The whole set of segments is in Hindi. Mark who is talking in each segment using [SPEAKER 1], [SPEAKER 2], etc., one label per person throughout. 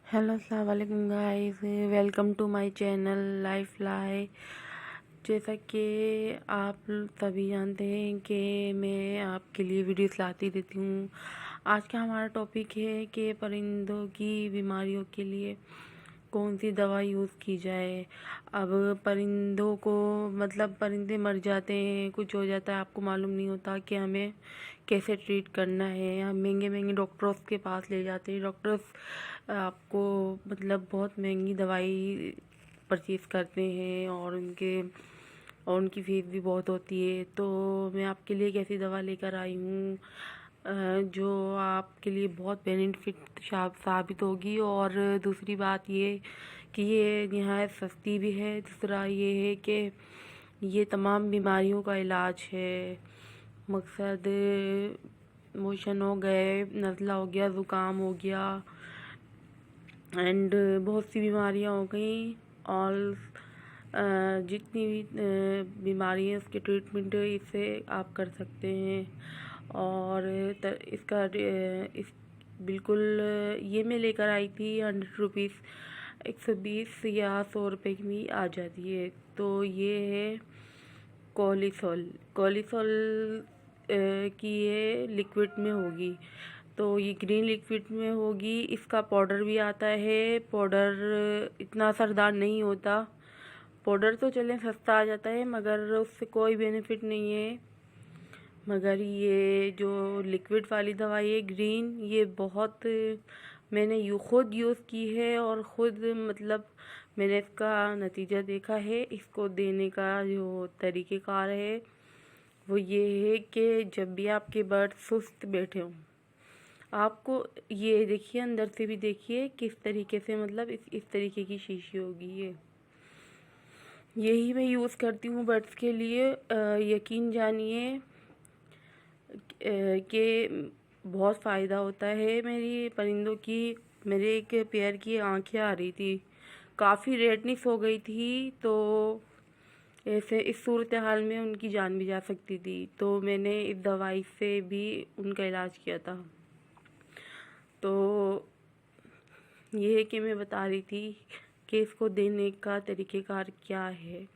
[SPEAKER 1] हेलो अस्सलाम वालेकुम guys, welcome to my channel life लाई। जैसा कि आप सभी जानते हैं कि मैं आपके लिए वीडियोस लाती रहती हूँ। आज का हमारा टॉपिक है कि परिंदों की बीमारियों के लिए कौन सी दवा यूज़ की जाए। अब परिंदों को मतलब परिंदे मर जाते हैं, कुछ हो जाता है, आपको मालूम नहीं होता कि हमें कैसे ट्रीट करना है। हम महंगे महंगे डॉक्टर्स के पास ले जाते हैं। डॉक्टर्स आपको मतलब बहुत महंगी दवाई परचेज़ करते हैं और उनकी फीस भी बहुत होती है। तो मैं आपके लिए एक ऐसी दवा लेकर आई हूँ जो आपके लिए बहुत बेनिफिट साबित होगी। और दूसरी बात ये कि ये नहायत सस्ती भी है। दूसरा ये है कि ये तमाम बीमारियों का इलाज है। मकसद मोशन हो गए, नज़ला हो गया, ज़ुकाम हो गया एंड बहुत सी बीमारियां हो गई। और जितनी भी बीमारी है उसके ट्रीटमेंट इससे आप कर सकते हैं। और इसका इस बिल्कुल ये मैं लेकर आई थी 100 रुपीज़, 120 या 100 रुपये की भी आ जाती है। तो ये है कोलिसॉल। कोलिसॉल की ये लिक्विड में होगी, तो ये ग्रीन लिक्विड में होगी। इसका पाउडर भी आता है। पाउडर इतना असरदार नहीं होता। पाउडर तो चले सस्ता आ जाता है मगर उससे कोई बेनिफिट नहीं है। मगर ये जो लिक्विड वाली दवाई है ग्रीन, ये बहुत मैंने खुद यूज़ की है और ख़ुद मतलब मैंने इसका नतीजा देखा है। इसको देने का जो तरीक़ेकार है वो ये है कि जब भी आपके बर्ड सुस्त बैठे हों, आपको ये देखिए, अंदर से भी देखिए किस तरीके से मतलब इस तरीके की शीशी होगी। ये यही मैं यूज़ करती हूँ बर्ड्स के लिए। यकीन जानिए कि बहुत फ़ायदा होता है। मेरी परिंदों की, मेरे एक पेयर की आंखें आ रही थी, काफ़ी रेडनेस हो गई थी। तो ऐसे इस सूरत हाल में उनकी जान भी जा सकती थी। तो मैंने इस दवाई से भी उनका इलाज किया था। तो ये है कि मैं बता रही थी कि इसको देने का तरीक़ेकार क्या है।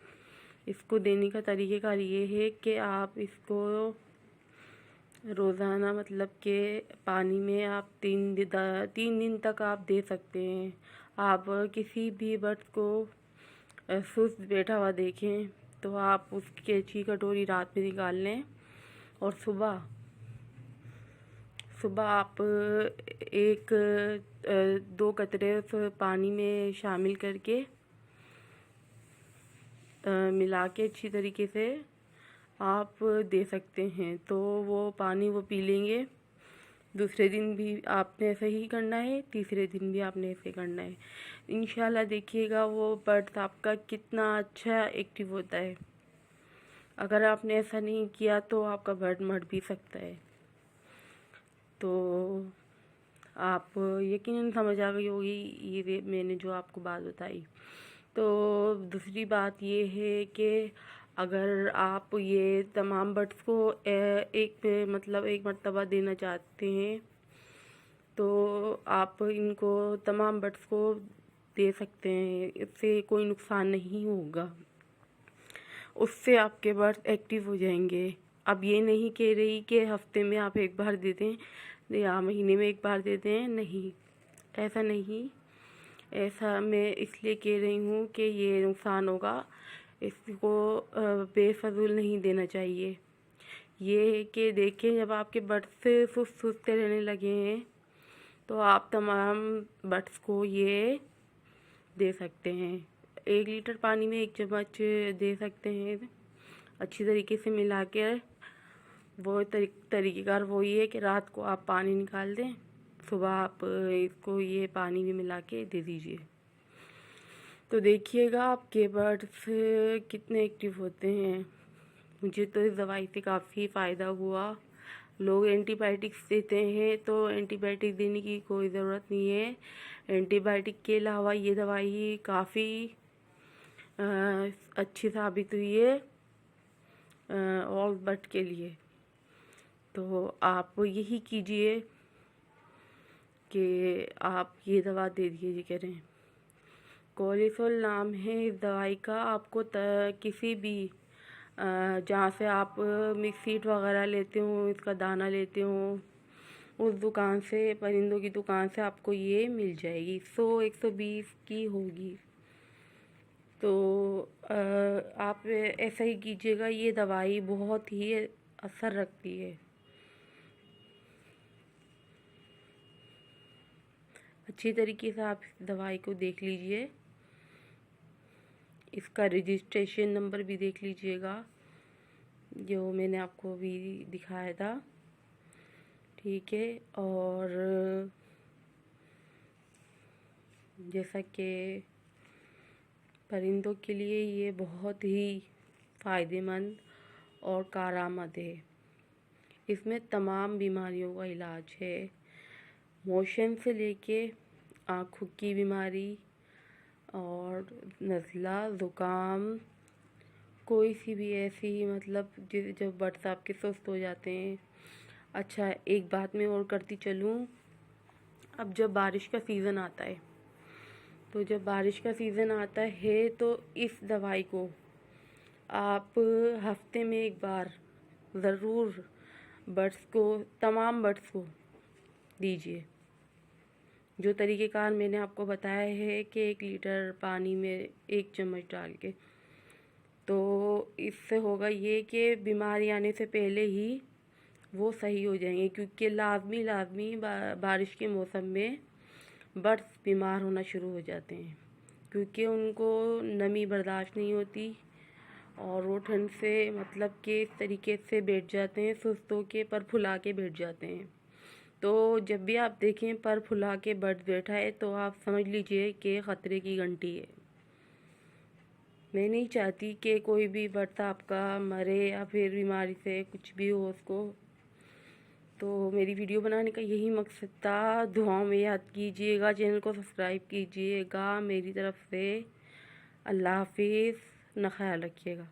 [SPEAKER 1] इसको देने का तरीक़ेकार ये है कि आप इसको रोज़ाना मतलब कि पानी में आप 3 दिन तक आप दे सकते हैं। आप किसी भी बर्ड को सुस्त बैठा हुआ देखें तो आप उसकी अच्छी कटोरी रात में निकाल लें और सुबह सुबह आप 1-2 कतरे उस पानी में शामिल करके मिला के अच्छी तरीके से आप दे सकते हैं। तो वो पानी वो पी लेंगे। दूसरे दिन भी आपने ऐसे ही करना है, तीसरे दिन भी आपने ऐसे करना है। इंशाल्लाह देखिएगा वो बर्ड आपका कितना अच्छा एक्टिव होता है। अगर आपने ऐसा नहीं किया तो आपका बर्ड मर भी सकता है। तो आप यकीनन समझ आ गई होगी ये मैंने जो आपको बात बताई। तो दूसरी बात ये है कि अगर आप ये तमाम बर्ड्स को एक मर्तबा देना चाहते हैं तो आप इनको तमाम बर्ड्स को दे सकते हैं। इससे कोई नुकसान नहीं होगा, उससे आपके बर्ड्स एक्टिव हो जाएंगे। अब ये नहीं कह रही कि हफ्ते में आप एक बार दे दें या महीने में एक बार दे दें, नहीं, ऐसा नहीं। ऐसा मैं इसलिए कह रही हूँ कि ये नुकसान होगा। इसको बेफजूल नहीं देना चाहिए। ये है कि देखें, जब आपके बर्ड्स सुस्त रहने लगे हैं तो आप तमाम बर्ड्स को ये दे सकते हैं। 1 लीटर पानी में 1 चम्मच दे सकते हैं। अच्छी तरीके से मिला के वो तरीक़ेकार वही है कि रात को आप पानी निकाल दें, सुबह आप इसको ये पानी में मिला के दे दीजिए। तो देखिएगा आपके बर्ड्स कितने एक्टिव होते हैं। मुझे तो इस दवाई से काफ़ी फ़ायदा हुआ। लोग एंटीबायोटिक्स देते हैं, तो एंटीबायोटिक देने की कोई ज़रूरत नहीं है। एंटीबायोटिक के अलावा ये दवाई काफ़ी अच्छी साबित हुई है ऑल बर्ड के लिए। तो आप यही कीजिए कि आप ये दवा दे दीजिए करें। कोलेसोल नाम है इस दवाई का। आपको किसी भी जहाँ से आप मिक्सीट वगैरह लेते हो, इसका दाना लेते हो, उस दुकान से, परिंदों की दुकान से आपको ये मिल जाएगी। 100-120 की होगी। तो आप ऐसा ही कीजिएगा। ये दवाई बहुत ही असर रखती है। अच्छी तरीके से आप इस दवाई को देख लीजिए। इसका रजिस्ट्रेशन नंबर भी देख लीजिएगा, जो मैंने आपको भी दिखाया था। ठीक है। और जैसा कि परिंदों के लिए ये बहुत ही फ़ायदेमंद और कारआमद है। इसमें तमाम बीमारियों का इलाज है, मोशन से लेके आँखों की बीमारी और नज़ला, ज़ुकाम, कोई सी भी ऐसी, मतलब जब बर्ड्स आपके सुस्त हो जाते हैं। अच्छा, एक बात मैं और करती चलूँ। अब जब बारिश का सीज़न आता है, तो जब बारिश का सीज़न आता है तो इस दवाई को आप हफ्ते में एक बार ज़रूर बर्ड्स को, तमाम बर्ड्स को दीजिए। जो तरीक़ेकार मैंने आपको बताया है कि 1 लीटर पानी में 1 चम्मच डाल के, तो इससे होगा ये कि बीमारी आने से पहले ही वो सही हो जाएंगे। क्योंकि लाजमी बारिश के मौसम में बर्ड्स बीमार होना शुरू हो जाते हैं, क्योंकि उनको नमी बर्दाश्त नहीं होती और वो ठंड से मतलब कि इस तरीके से बैठ जाते हैं, सुस्त होके पर फुला के बैठ जाते हैं। तो जब भी आप देखें पर फुला के बर्ड बैठा है, तो आप समझ लीजिए कि ख़तरे की घंटी है। मैं नहीं चाहती कि कोई भी बर्ड आपका मरे या फिर बीमारी से कुछ भी हो उसको। तो मेरी वीडियो बनाने का यही मकसद था। दुआओं में याद कीजिएगा, चैनल को सब्सक्राइब कीजिएगा। मेरी तरफ से अल्लाह हाफिज़, अपना ख्याल रखिएगा।